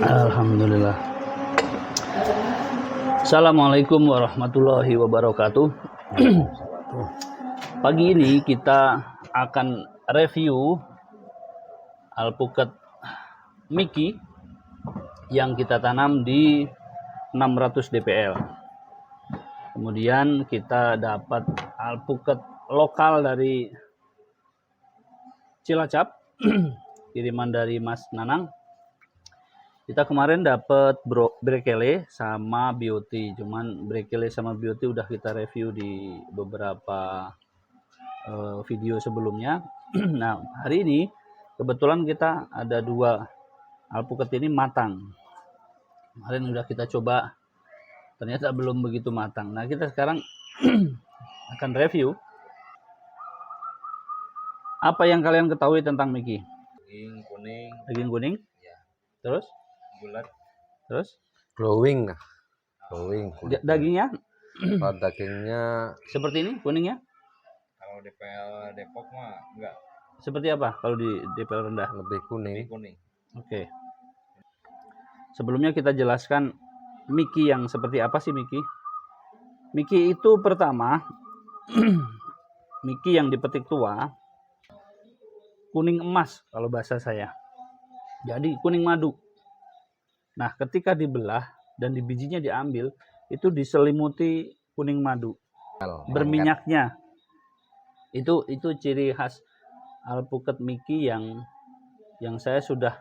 Alhamdulillah. Assalamualaikum warahmatullahi wabarakatuh. Pagi ini kita akan review alpukat Mickey yang kita tanam di 600 DPL. Kemudian kita dapat alpukat lokal dari Cilacap, kiriman dari Mas Nanang. Kita kemarin dapat Brekele sama Beauty, cuman Brekele sama Beauty udah kita review di beberapa video sebelumnya. Nah, hari ini kebetulan kita ada dua alpukat ini matang. Kemarin udah kita coba, ternyata belum begitu matang. Nah, kita sekarang akan review apa yang kalian ketahui tentang Mickey. Daging kuning, ya. Terus Bulat, terus glowing. dagingnya Kalau dagingnya seperti ini kuningnya. Kalau DPL Depok mah enggak, Seperti apa kalau di DPL rendah? lebih kuning. kuning. Oke. Sebelumnya kita jelaskan Mickey yang seperti apa sih Mickey? Mickey itu pertama Mickey yang dipetik tua kuning emas kalau bahasa saya. Jadi kuning madu. Nah, ketika dibelah dan bijinya diambil, itu diselimuti kuning madu. Berminyaknya. Itu ciri khas alpukat Mickey yang saya sudah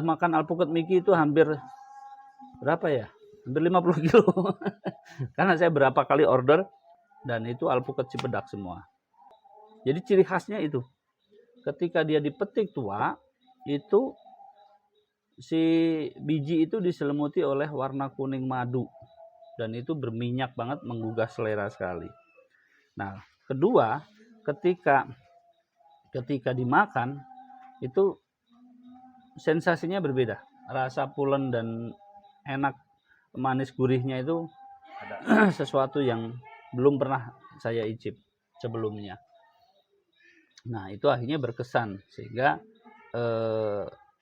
makan alpukat Mickey itu hampir berapa ya? Hampir 50 kilo. Karena saya berapa kali order dan itu alpukat Cipedak semua. Jadi ciri khasnya itu. Ketika dia dipetik tua, itu si biji itu diselimuti oleh warna kuning madu dan itu berminyak banget, menggugah selera sekali. Nah, kedua, ketika dimakan itu sensasinya berbeda. Rasa pulen dan enak, manis gurihnya itu ada sesuatu yang belum pernah saya icip sebelumnya. Nah, itu akhirnya berkesan sehingga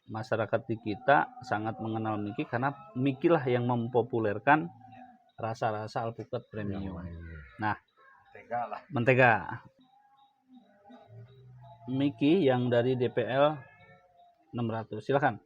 masyarakat di kita sangat mengenal Mickey karena Mickey lah yang mempopulerkan rasa-rasa alpukat premium. Nah, mentega. Mickey yang dari DPL 600. Silakan.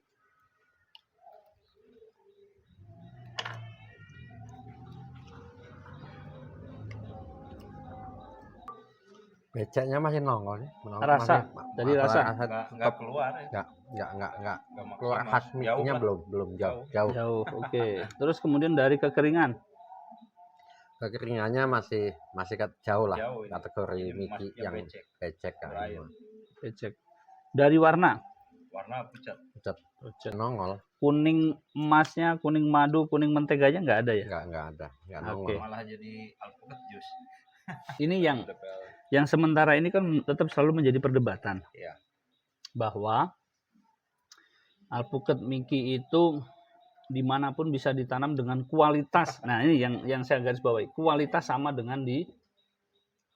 Beceknya masih nongol nih. Rasa dari rasa Enggak keluar ya. Enggak keluar khas Mickey-nya belum jauh. Oke. Terus kemudian dari kekeringan. Kekeringannya masih jauh lah. Jauh, Kategori ini Mickey yang becek kan. Becek. Dari warna pucat. Nongol. kuning emasnya, kuning madu, kuning menteganya nggak ada ya? Enggak ada. Enggak nongol. Oke. Malah jadi alpukat jus. Ini yang sementara ini kan tetap selalu menjadi perdebatan. Iya. Bahwa alpukat Mickey itu dimanapun bisa ditanam dengan kualitas. Nah, ini yang saya garis bawahi. Kualitas sama dengan di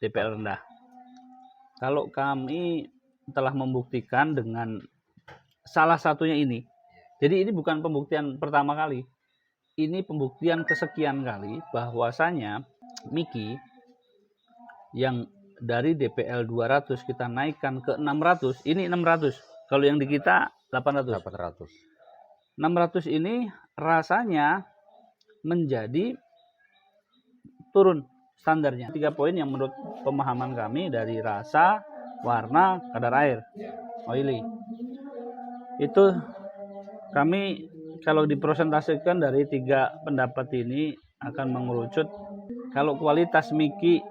DPL rendah. Kalau kami telah membuktikan dengan salah satunya ini. Jadi ini bukan pembuktian pertama kali. Ini pembuktian kesekian kali bahwasanya Mickey yang dari DPL 200 kita naikkan ke 600. Ini 600. Kalau yang di kita 800. 600 ini rasanya menjadi turun standarnya. 3 poin yang menurut pemahaman kami dari rasa, warna, kadar air, oily. Itu kami kalau dipresentasikan dari 3 pendapat ini akan mengerucut. Kalau kualitas Mickey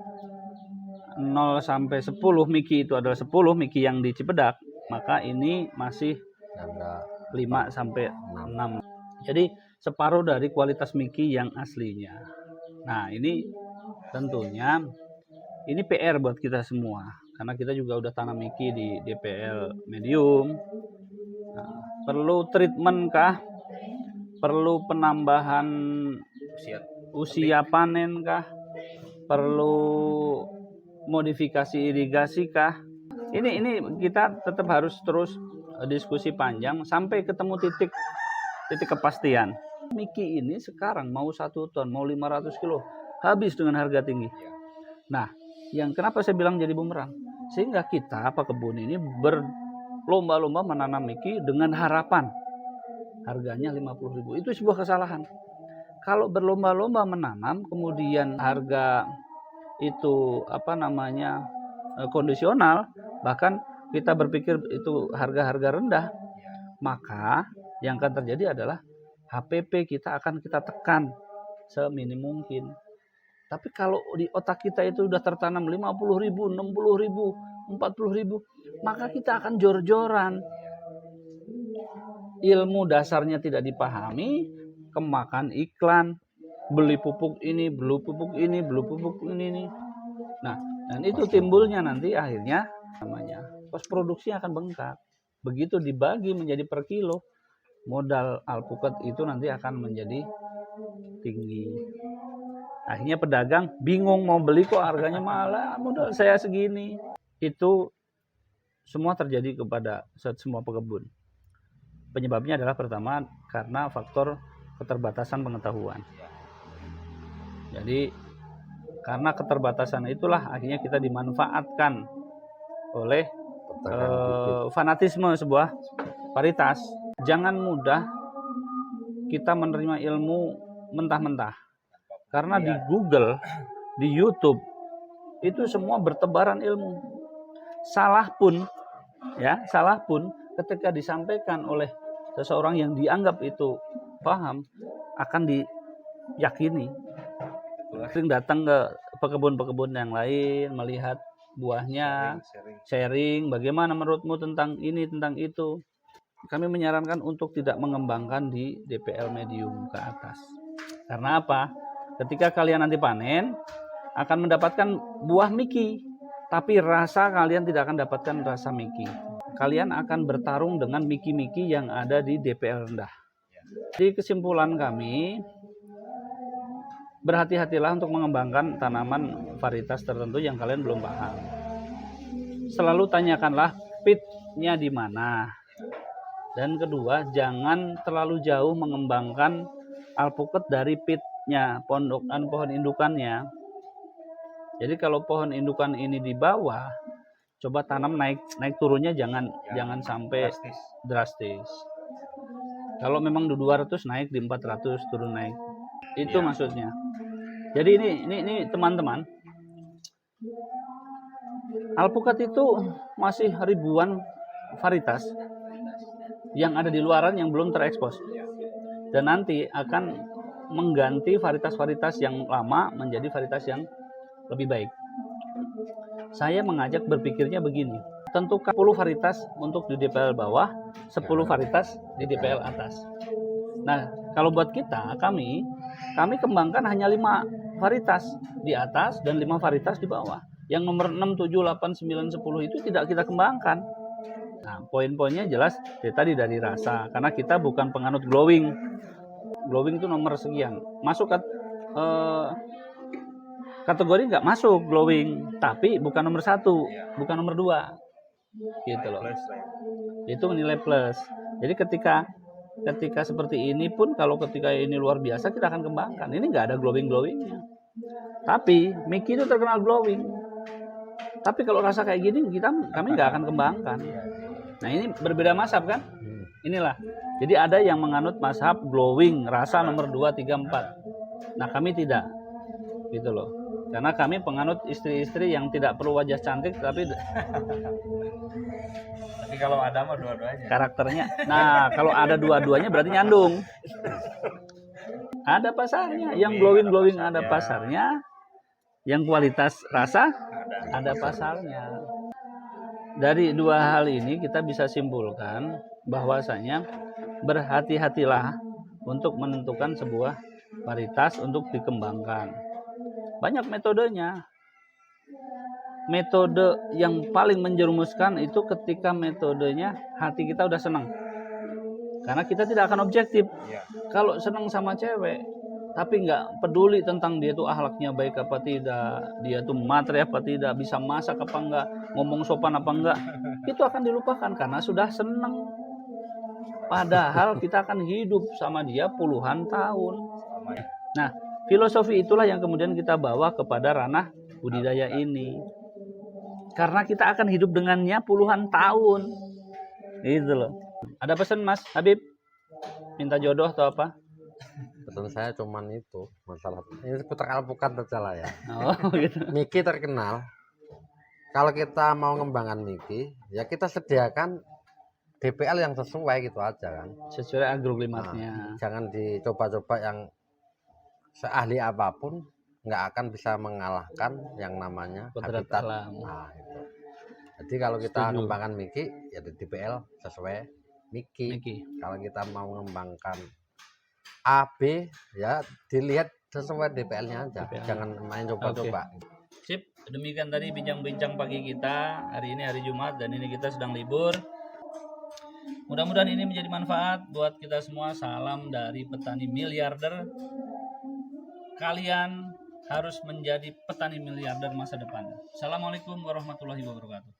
0 sampai 10, Mickey itu adalah 10, Mickey yang di Cipedak, maka ini masih 5 sampai 6. Jadi separuh dari kualitas Mickey yang aslinya. Nah, ini tentunya ini PR buat kita semua karena kita juga udah tanam Mickey di DPL medium. Nah, perlu treatment kah? Perlu penambahan usia panen kah? Perlu modifikasi irigasi kah? Ini kita tetap harus terus diskusi panjang sampai ketemu titik titik kepastian. Miki ini sekarang mau 1 ton, mau 500 kilo, habis dengan harga tinggi. Nah, yang kenapa saya bilang jadi bumerang? Sehingga kita, pekebun ini berlomba-lomba menanam miki dengan harapan harganya 50.000. Itu sebuah kesalahan. Kalau berlomba-lomba menanam, kemudian harga itu kondisional, bahkan kita berpikir itu harga-harga rendah, maka yang akan terjadi adalah HPP kita akan kita tekan seminim mungkin. Tapi kalau di otak kita itu sudah tertanam 50.000, 60.000, 40.000, maka kita akan jor-joran. Ilmu dasarnya tidak dipahami, kemakan iklan, beli pupuk ini, beli pupuk ini, beli pupuk ini. Nah, dan itu timbulnya nanti akhirnya namanya kos produksi akan bengkak. Begitu dibagi menjadi per kilo, modal alpukat itu nanti akan menjadi tinggi. Akhirnya pedagang bingung mau beli kok harganya malah modal saya segini. Itu semua terjadi kepada semua pekebun. Penyebabnya adalah pertama karena faktor keterbatasan pengetahuan. Jadi karena keterbatasan itulah akhirnya kita dimanfaatkan oleh fanatisme sebuah varietas. Jangan mudah kita menerima ilmu mentah-mentah. Karena di Google, di YouTube, itu semua bertebaran ilmu. Salah pun ketika disampaikan oleh seseorang yang dianggap itu paham, akan diyakini. Sering datang ke pekebun-pekebun yang lain, melihat buahnya, sharing, bagaimana menurutmu tentang ini, tentang itu. Kami menyarankan untuk tidak mengembangkan di DPL medium ke atas. Karena apa? Ketika kalian nanti panen, akan mendapatkan buah miki, tapi rasa kalian tidak akan dapatkan rasa miki. Kalian akan bertarung dengan miki-miki yang ada di DPL rendah. Jadi kesimpulan kami, berhati-hatilah untuk mengembangkan tanaman varietas tertentu yang kalian belum paham. Selalu tanyakanlah pitnya di mana. Dan kedua, jangan terlalu jauh mengembangkan alpukat dari pitnya, pondokan pohon indukannya. Jadi kalau pohon indukan ini di bawah, coba tanam naik turunnya jangan sampai drastis. Kalau memang di 200 naik, di 400 turun naik. Itu maksudnya. Jadi ini teman-teman, alpukat itu masih ribuan varietas yang ada di luaran yang belum terekspos, dan nanti akan mengganti varietas-varietas yang lama menjadi varietas yang lebih baik. Saya mengajak berpikirnya begini, tentukan 10 varietas untuk di DPL bawah, 10 varietas di DPL atas. Nah, kalau buat kami kembangkan hanya 5 varietas di atas dan 5 varietas di bawah. Yang nomor 6, 7, 8, 9, 10 itu tidak kita kembangkan. Nah, poin-poinnya jelas tadi dari rasa, karena kita bukan penganut glowing. Glowing itu nomor sekian. Masuk kategori nggak masuk glowing, tapi bukan nomor 1, bukan nomor 2. Gitu loh. Itu nilai plus. Jadi ketika seperti ini pun, kalau ketika ini luar biasa kita akan kembangkan. Ini nggak ada glowingnya. Tapi miki itu terkenal glowing. Tapi kalau rasa kayak gini kami nggak akan kembangkan. Nah, ini berbeda mazhab kan? Inilah. Jadi ada yang menganut mazhab glowing, rasa nomor 2, 3, 4. Nah, kami tidak. Gitu loh. Karena kami penganut istri-istri yang tidak perlu wajah cantik, tapi kalau ada mah dua-duanya. Karakternya. Nah, kalau ada dua-duanya berarti nyandung. Ada pasarnya. Yang glowing ada pasarnya. Yang kualitas rasa ada pasarnya. Dari dua hal ini kita bisa simpulkan bahwasanya berhati-hatilah untuk menentukan sebuah varietas untuk dikembangkan. Banyak metodenya. Metode yang paling menjerumuskan itu ketika metodenya hati kita udah senang. Karena kita tidak akan objektif. Kalau senang sama cewek, tapi nggak peduli tentang dia tuh akhlaknya baik apa tidak, dia tuh materi apa tidak, bisa masak apa enggak, ngomong sopan apa enggak, itu akan dilupakan karena sudah senang. Padahal kita akan hidup sama dia puluhan tahun. Sama ya. Nah, filosofi itulah yang kemudian kita bawa kepada ranah budidaya ini. Karena kita akan hidup dengannya puluhan tahun. Gitu loh. Ada pesan Mas Habib? Minta jodoh atau apa? Pesan saya cuman itu masalah ini seputar alpukat saja lah ya. Oh, gitu. Miki terkenal. Kalau kita mau ngembangkan Miki, ya kita sediakan DPL yang sesuai gitu aja kan. Sesuai agroklimatnya. Jangan dicoba-coba yang seahli apapun nggak akan bisa mengalahkan yang namanya Kodrat habitat. alam. Nah, itu. Jadi kalau kita Setuju. ngembangkan Miki, ya di DPL sesuai Miki. Miki. Kalau kita mau mengembangkan A, B, ya dilihat sesuai DPL-nya aja. DPL. Jangan main coba-coba. Sip, demikian tadi bincang-bincang pagi kita. Hari ini hari Jumat dan ini kita sedang libur. Mudah-mudahan ini menjadi manfaat buat kita semua. Salam dari petani miliarder. Kalian harus menjadi petani miliarder masa depan. Assalamualaikum warahmatullahi wabarakatuh.